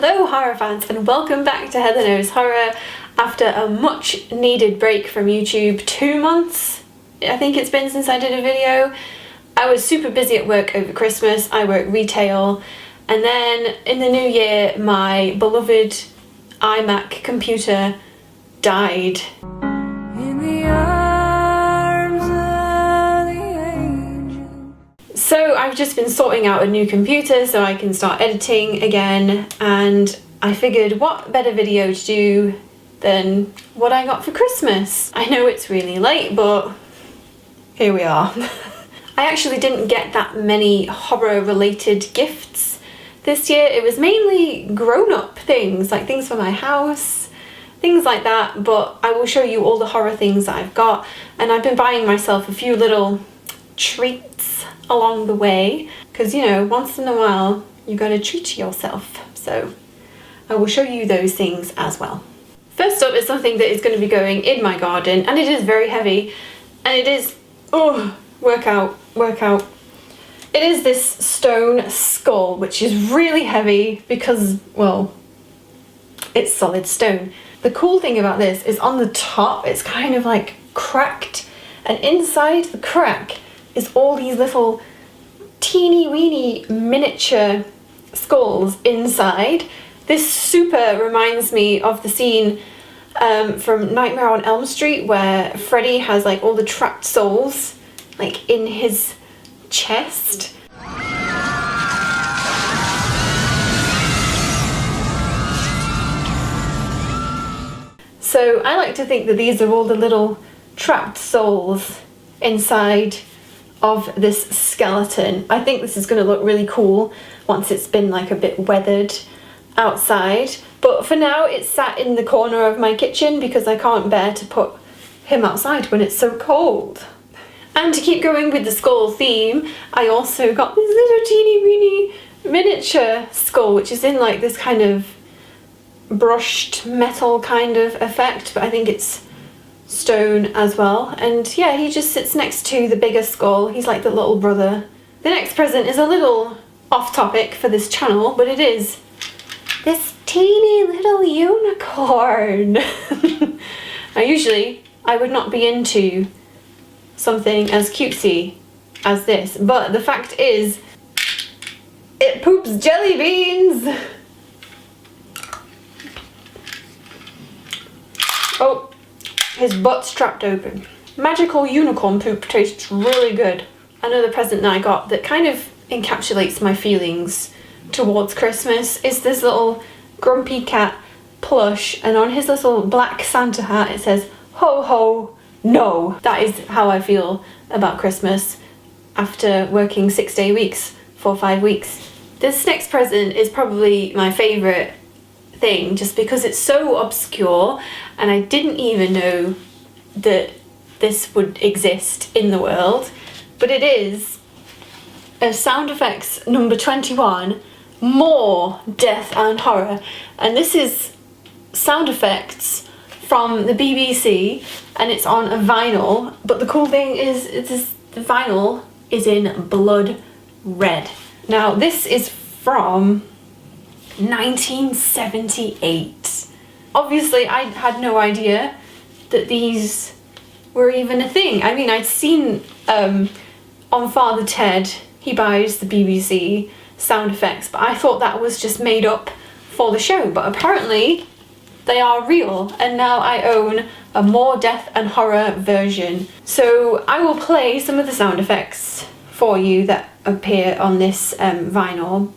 Hello horror fans and welcome back to Heather Knows Horror after a much needed break from YouTube. 2 months I think it's been since I did a video. I was super busy at work over Christmas. I work retail, and then in the new year my beloved iMac computer died. In the arms of the angel. So I've just been sorting out a new computer so I can start editing again, and I figured what better video to do than what I got for Christmas. I know it's really late, but here we are. I actually didn't get that many horror related gifts this year. It was mainly grown-up things, like things for my house, things like that, but I will show you all the horror things that I've got, and I've been buying myself a few little treats along the way, because you know, once in a while you gotta treat yourself, so I will show you those things as well. First up is something that is going to be going in my garden, and it is very heavy, and it is, oh, work out. It is this stone skull, which is really heavy because, well, it's solid stone. The cool thing about this is on the top it's kind of like cracked, and inside the crack is all these little teeny weeny miniature skulls inside. This super reminds me of the scene from Nightmare on Elm Street where Freddy has like all the trapped souls like in his chest. So I like to think that these are all the little trapped souls inside of this skeleton. I think this is going to look really cool once it's been like a bit weathered outside, but for now it's sat in the corner of my kitchen because I can't bear to put him outside when it's so cold. And to keep going with the skull theme, I also got this little teeny weeny miniature skull, which is in like this kind of brushed metal kind of effect, but I think it's stone as well. And yeah, he just sits next to the bigger skull. He's like the little brother. The next present is a little off topic for this channel, but it is this teeny little unicorn. Now usually I would not be into something as cutesy as this, but the fact is it poops jelly beans. Oh, his butt's trapped open. Magical unicorn poop tastes really good. Another present that I got that kind of encapsulates my feelings towards Christmas is this little grumpy cat plush, and on his little black Santa hat it says ho ho no. That is how I feel about Christmas after working 6-day weeks for 5 weeks. This next present is probably my favourite thing just because it's so obscure and I didn't even know that this would exist in the world, but it is a sound effects number 21, more death and horror, and this is sound effects from the BBC and it's on a vinyl, but the cool thing is the vinyl is in blood red. Now this is from 1978. Obviously I had no idea that these were even a thing. I mean, I'd seen on Father Ted, he buys the BBC sound effects, but I thought that was just made up for the show, but apparently they are real, and now I own a more death and horror version. So I will play some of the sound effects for you that appear on this vinyl.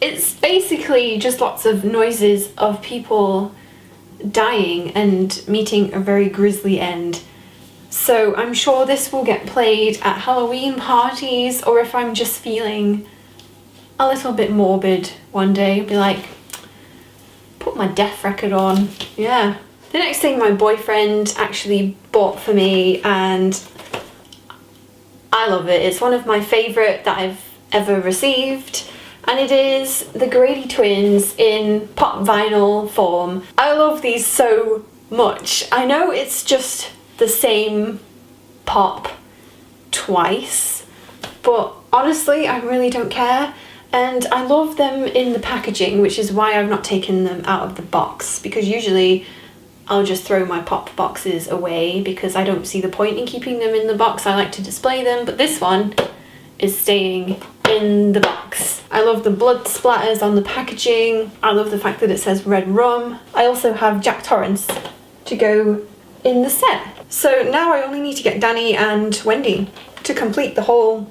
It's basically basically just lots of noises of people dying and meeting a very grisly end. So I'm sure this will get played at Halloween parties, or if I'm just feeling a little bit morbid one day, be like, put my death record on. Yeah. The next thing my boyfriend actually bought for me, and I love it. It's one of my favourite that I've ever received, and it is the Grady Twins in pop vinyl form. I love these so much. I know it's just the same pop twice, but honestly I really don't care, and I love them in the packaging, which is why I've not taken them out of the box, because usually I'll just throw my pop boxes away because I don't see the point in keeping them in the box. I like to display them, but this one is staying in the box. I love the blood splatters on the packaging. I love the fact that it says red rum. I also have Jack Torrance to go in the set. So now I only need to get Danny and Wendy to complete the whole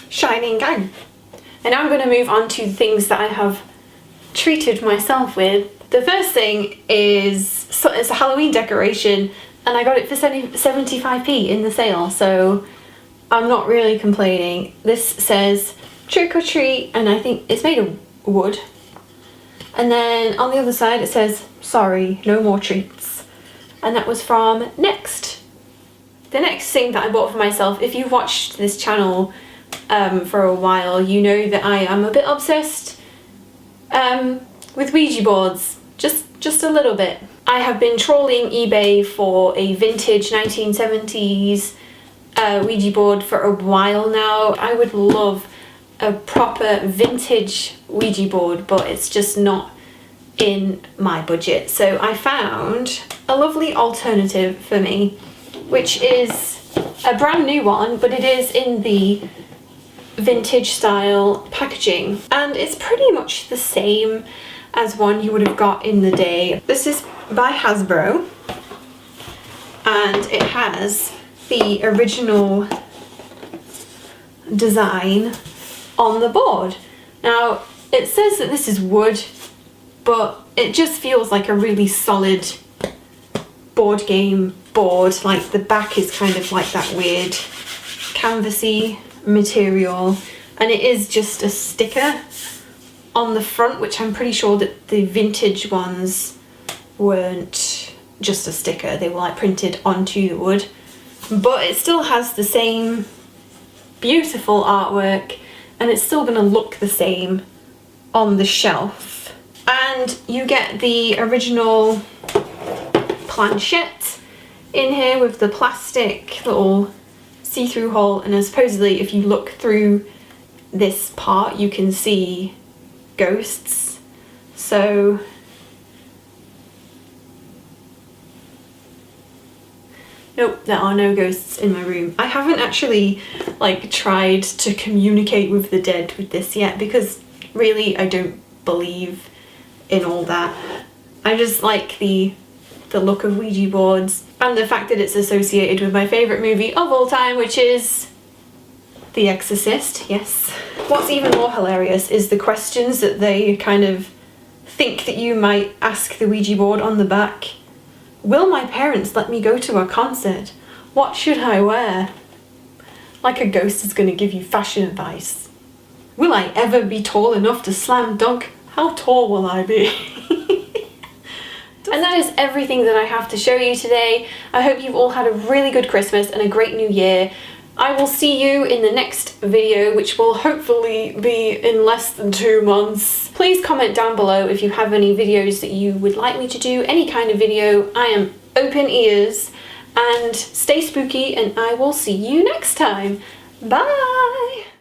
Shining gang. And now I'm going to move on to things that I have treated myself with. The first thing is, it's a Halloween decoration, and I got it for 75p in the sale, so I'm not really complaining. This says trick or treat, and I think it's made of wood. And then on the other side it says, sorry, no more treats. And that was from Next. The next thing that I bought for myself, if you've watched this channel for a while, you know that I am a bit obsessed with Ouija boards, just a little bit. I have been trawling eBay for a vintage 1970s Ouija board for a while now. I would love a proper vintage Ouija board, but it's just not in my budget. So I found a lovely alternative for me, which is a brand new one, but it is in the vintage style packaging, and it's pretty much the same as one you would have got in the day. This is by Hasbro, and it has the original design on the board. Now it says that this is wood, but it just feels like a really solid board game board. Like the back is kind of like that weird canvasy material, and it is just a sticker on the front, which I'm pretty sure that the vintage ones weren't just a sticker, they were like printed onto the wood. But it still has the same beautiful artwork, and it's still going to look the same on the shelf. And you get the original planchette in here with the plastic little see-through hole, and supposedly if you look through this part you can see ghosts. So nope, there are no ghosts in my room. I haven't actually like tried to communicate with the dead with this yet, because really I don't believe in all that. I just like the look of Ouija boards and the fact that it's associated with my favourite movie of all time, which is The Exorcist, yes. What's even more hilarious is the questions that they kind of think that you might ask the Ouija board on the back. Will my parents let me go to a concert? What should I wear? Like a ghost is going to give you fashion advice. Will I ever be tall enough to slam dunk? How tall will I be? And that is everything that I have to show you today. I hope you've all had a really good Christmas and a great new year. I will see you in the next video, which will hopefully be in less than 2 months. Please comment down below if you have any videos that you would like me to do, any kind of video. I am open ears, and stay spooky, and I will see you next time. Bye!